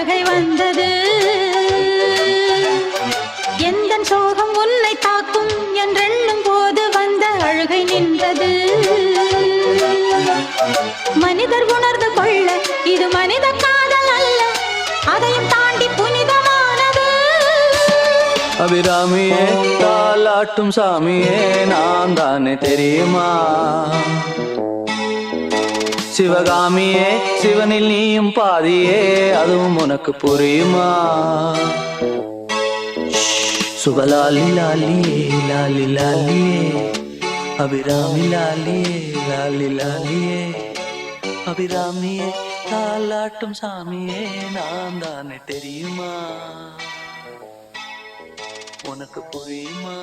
அழுகை வந்தது. எந்த சோகம் உன்னை தாக்கும் என்றெண்ணும் போது வந்த அழுகை நின்றது. மனிதர் உணர்ந்து கொள்ள இது மனித காதல் அல்ல, அதையும் தாண்டி புனிதமானது. அபிராமியே தாலாட்டும் சாமியே நான் தானே தெரியுமா? சிவகாமியே சிவனில் நீயும் பாதியே அதுவும் உனக்கு புரியுமா? சுபலாலி லாலியே லாலி லாலியே அபிராமி லாலியே லாலி லாலியே அபிராமியே தாலாட்டும் சாமியே நான் தானே தெரியுமா? உனக்கு புரியுமா?